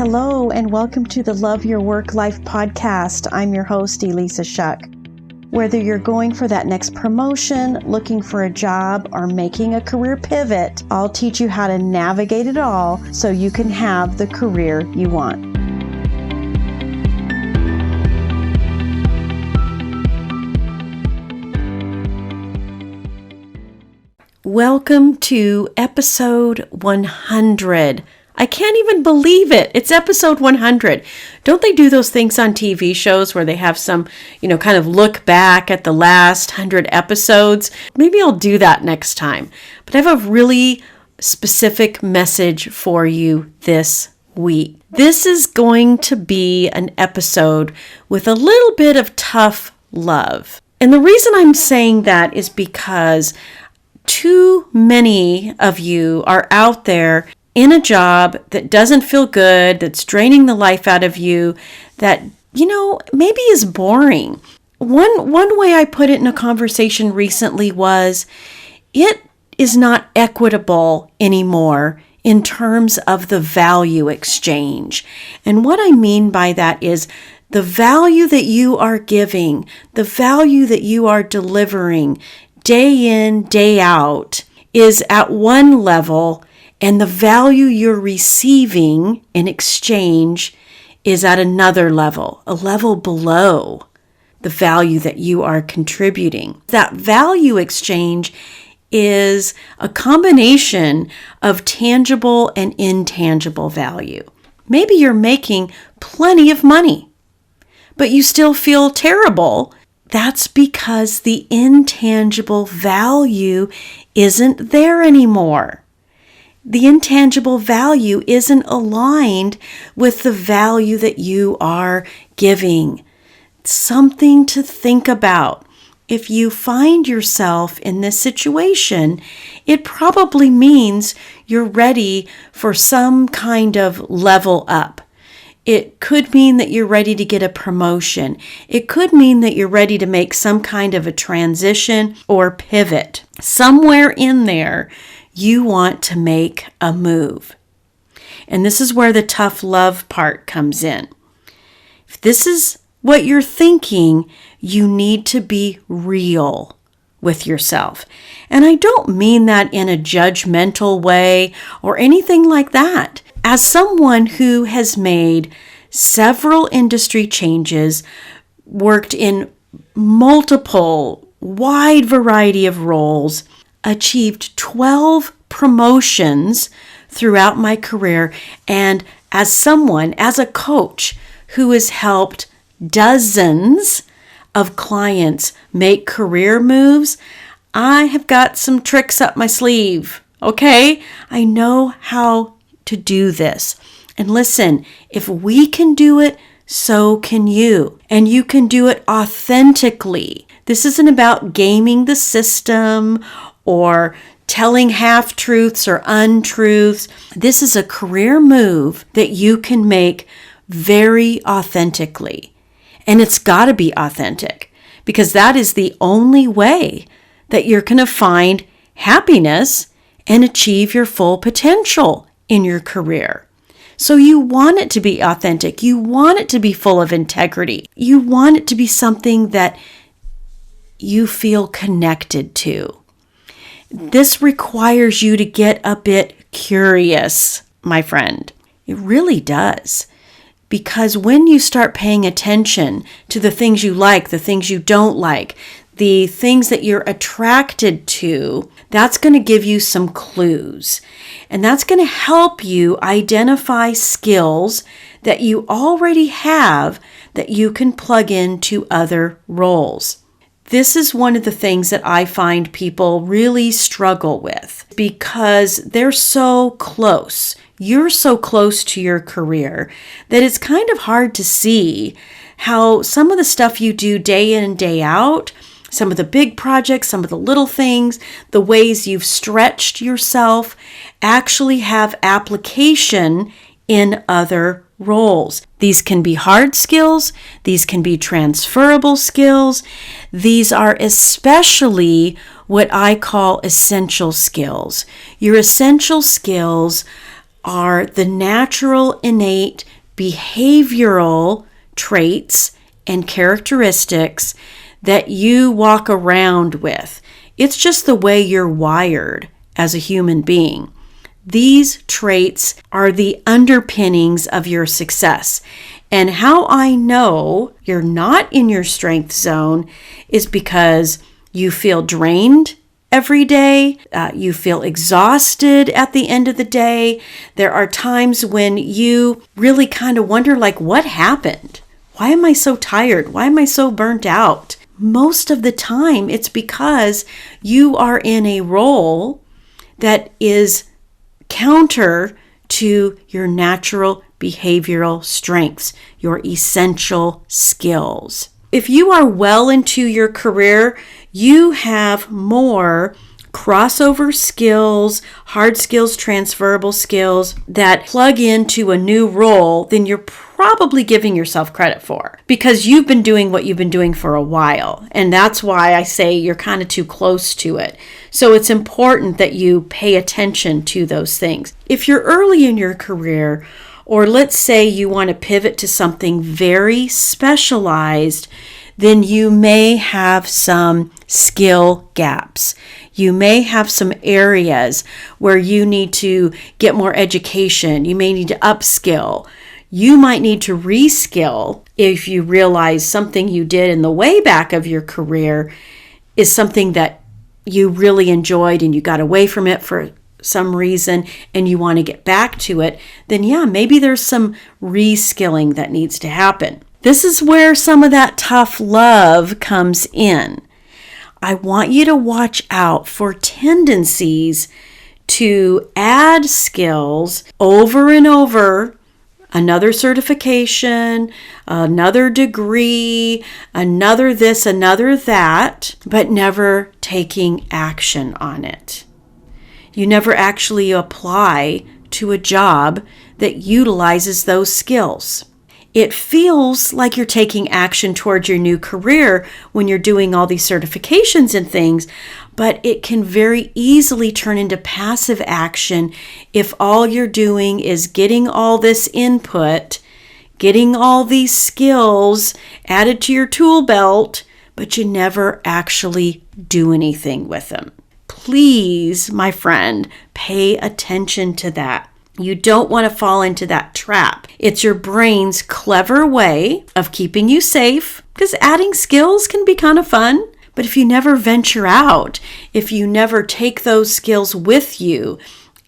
Hello, and welcome to the Love Your Work Life podcast. I'm your host, Elissa Shuck. Whether you're going for that next promotion, looking for a job, or making a career pivot, I'll teach you how to navigate it all so you can have the career you want. Welcome to episode 100. I can't even believe it. It's episode 100. Don't they do those things on TV shows where they have some, kind of look back at the last 100 episodes? Maybe I'll do that next time. But I have a really specific message for you this week. This is going to be an episode with a little bit of tough love. And the reason I'm saying that is because too many of you are out there in a job that doesn't feel good, that's draining the life out of you, that, maybe is boring. One way I put it in a conversation recently was, it is not equitable anymore in terms of the value exchange. And what I mean by that is the value that you are giving, the value that you are delivering day in, day out is at one level, and the value you're receiving in exchange is at another level, a level below the value that you are contributing. That value exchange is a combination of tangible and intangible value. Maybe you're making plenty of money, but you still feel terrible. That's because the intangible value isn't there anymore. The intangible value isn't aligned with the value that you are giving. Something to think about. If you find yourself in this situation, it probably means you're ready for some kind of level up. It could mean that you're ready to get a promotion. It could mean that you're ready to make some kind of a transition or pivot. Somewhere in there, you want to make a move. And this is where the tough love part comes in. If this is what you're thinking, you need to be real with yourself. And I don't mean that in a judgmental way or anything like that. As someone who has made several industry changes, worked in multiple, wide variety of roles, achieved 12 promotions throughout my career, and as a coach who has helped dozens of clients make career moves, I have got some tricks up my sleeve, okay? I know how to do this. And listen, if we can do it, so can you. And you can do it authentically. This isn't about gaming the system or telling half-truths or untruths. This is a career move that you can make very authentically. And it's got to be authentic, because that is the only way that you're going to find happiness and achieve your full potential in your career. So you want it to be authentic. You want it to be full of integrity. You want it to be something that you feel connected to. This requires you to get a bit curious, my friend. It really does. Because when you start paying attention to the things you like, the things you don't like, the things that you're attracted to, that's going to give you some clues. And that's going to help you identify skills that you already have that you can plug into other roles. This is one of the things that I find people really struggle with because they're so close. You're so close to your career that it's kind of hard to see how some of the stuff you do day in and day out, some of the big projects, some of the little things, the ways you've stretched yourself actually have application in other roles. These can be hard skills. These can be transferable skills. These are especially what I call essential skills. Your essential skills are the natural, innate, behavioral traits and characteristics that you walk around with. It's just the way you're wired as a human being. These traits are the underpinnings of your success. And how I know you're not in your strength zone is because you feel drained every day. You feel exhausted at the end of the day. There are times when you really kind of wonder, like, what happened? Why am I so tired? Why am I so burnt out? Most of the time, it's because you are in a role that is counter to your natural behavioral strengths, your essential skills. If you are well into your career, you have more crossover skills, hard skills, transferable skills that plug into a new role than you're probably giving yourself credit for, because you've been doing what you've been doing for a while. And that's why I say you're kind of too close to it. So it's important that you pay attention to those things. If you're early in your career, or let's say you want to pivot to something very specialized, then you may have some skill gaps. You may have some areas where you need to get more education. You may need to upskill. You might need to reskill if you realize something you did in the way back of your career is something that you really enjoyed and you got away from it for some reason and you want to get back to it. Then yeah, maybe there's some reskilling that needs to happen. This is where some of that tough love comes in. I want you to watch out for tendencies to add skills over and over, another certification, another degree, another this, another that, but never taking action on it. You never actually apply to a job that utilizes those skills. It feels like you're taking action towards your new career when you're doing all these certifications and things, but it can very easily turn into passive action if all you're doing is getting all this input, getting all these skills added to your tool belt, but you never actually do anything with them. Please, my friend, pay attention to that. You don't want to fall into that trap. It's your brain's clever way of keeping you safe, because adding skills can be kind of fun. But if you never venture out, if you never take those skills with you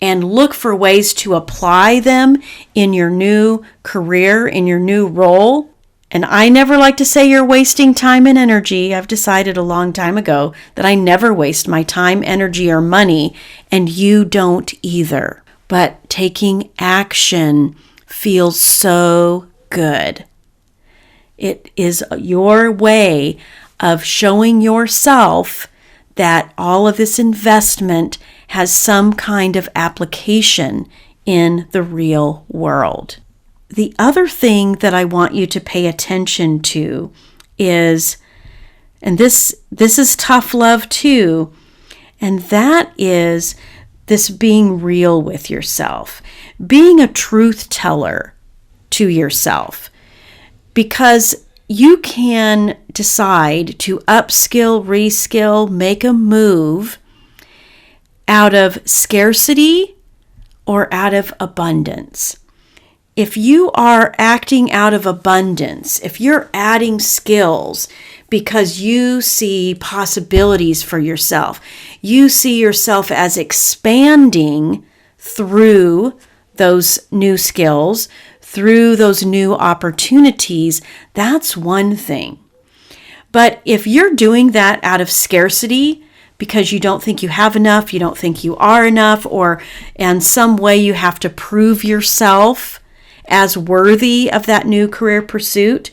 and look for ways to apply them in your new career, in your new role, and I never like to say you're wasting time and energy. I've decided a long time ago that I never waste my time, energy, or money, and you don't either. But taking action feels so good. It is your way of showing yourself that all of this investment has some kind of application in the real world. The other thing that I want you to pay attention to is, and this is tough love too, and that is this being real with yourself, being a truth teller to yourself, because you can decide to upskill, reskill, make a move out of scarcity or out of abundance. If you are acting out of abundance, if you're adding skills because you see possibilities for yourself, you see yourself as expanding through those new skills, through those new opportunities, that's one thing. But if you're doing that out of scarcity, because you don't think you have enough, you don't think you are enough, or in some way you have to prove yourself as worthy of that new career pursuit,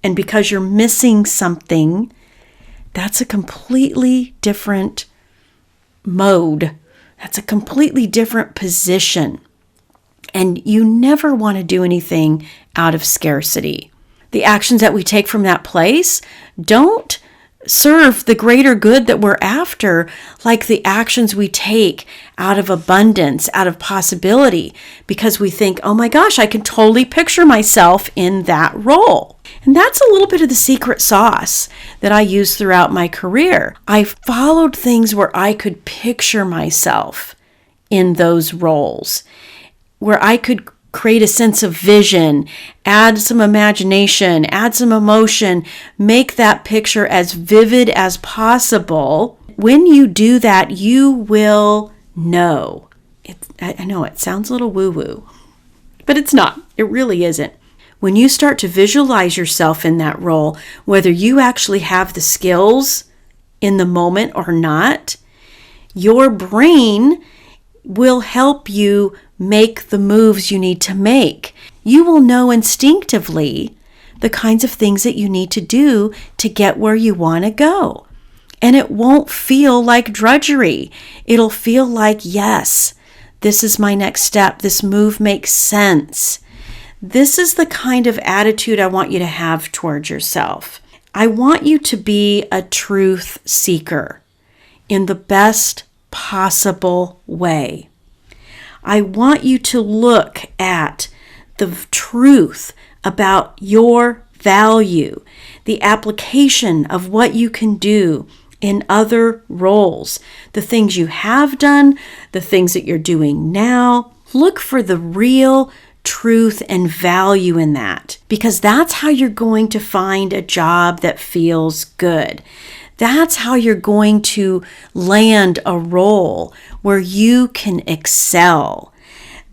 and because you're missing something, that's a completely different mode. That's a completely different position. And you never want to do anything out of scarcity. The actions that we take from that place don't serve the greater good that we're after, like the actions we take out of abundance, out of possibility, because we think, oh my gosh, I can totally picture myself in that role. And that's a little bit of the secret sauce that I used throughout my career. I followed things where I could picture myself in those roles, where I could create a sense of vision, add some imagination, add some emotion, make that picture as vivid as possible. When you do that, you will know. I know it sounds a little woo-woo, but it's not. It really isn't. When you start to visualize yourself in that role, whether you actually have the skills in the moment or not, your brain will help you make the moves you need to make. You will know instinctively the kinds of things that you need to do to get where you want to go. And it won't feel like drudgery. It'll feel like, yes, this is my next step. This move makes sense. This is the kind of attitude I want you to have towards yourself. I want you to be a truth seeker in the best possible way. I want you to look at the truth about your value, the application of what you can do in other roles, the things you have done, the things that you're doing now. Look for the real truth and value in that, because that's how you're going to find a job that feels good. That's how you're going to land a role where you can excel.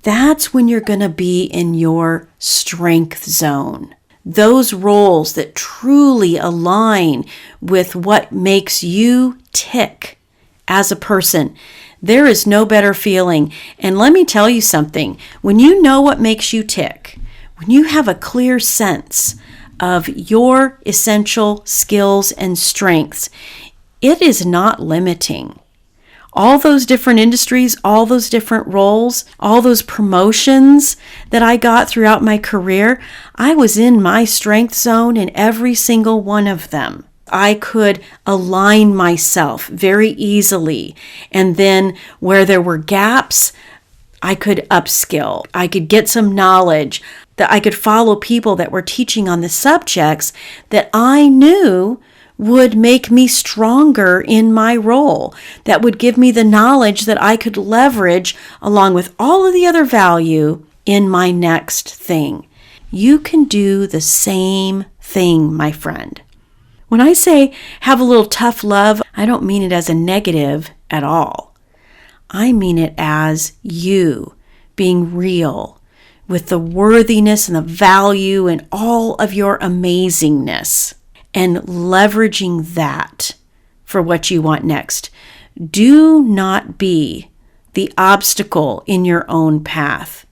That's when you're going to be in your strength zone. Those roles that truly align with what makes you tick as a person. There is no better feeling. And let me tell you something. When you know what makes you tick, when you have a clear sense of your essential skills and strengths, it is not limiting. All those different industries, all those different roles, all those promotions that I got throughout my career, I was in my strength zone in every single one of them. I could align myself very easily. And then where there were gaps, I could upskill. I could get some knowledge, that I could follow people that were teaching on the subjects that I knew would make me stronger in my role, that would give me the knowledge that I could leverage along with all of the other value in my next thing. You can do the same thing, my friend. When I say have a little tough love, I don't mean it as a negative at all. I mean it as you being real with the worthiness and the value and all of your amazingness, and leveraging that for what you want next. Do not be the obstacle in your own path.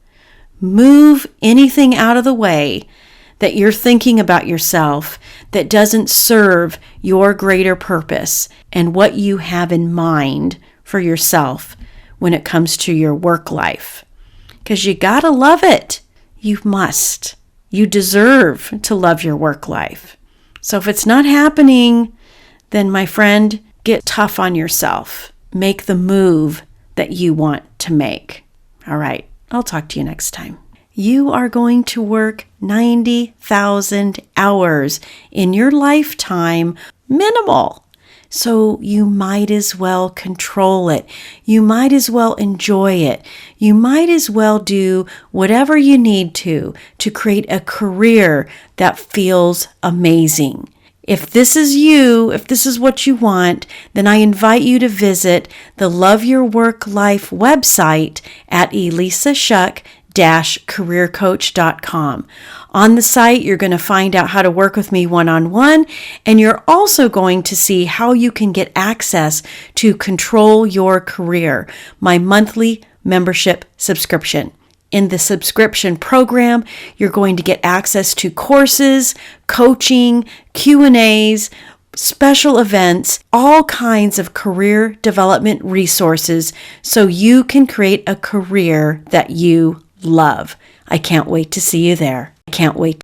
Move anything out of the way that you're thinking about yourself that doesn't serve your greater purpose and what you have in mind for yourself when it comes to your work life. Because you gotta love it. You must. You deserve to love your work life. So if it's not happening, then my friend, get tough on yourself. Make the move that you want to make. All right, I'll talk to you next time. You are going to work 90,000 hours in your lifetime, minimal. So you might as well control it. You might as well enjoy it. You might as well do whatever you need to create a career that feels amazing. If this is you, if this is what you want, then I invite you to visit the Love Your Work Life website at elissashuck-careercoach.com. On the site, you're going to find out how to work with me one-on-one, and you're also going to see how you can get access to Control Your Career, my monthly membership subscription. In the subscription program, you're going to get access to courses, coaching, Q&As, special events, all kinds of career development resources so you can create a career that you love. I can't wait to see you there. I can't wait.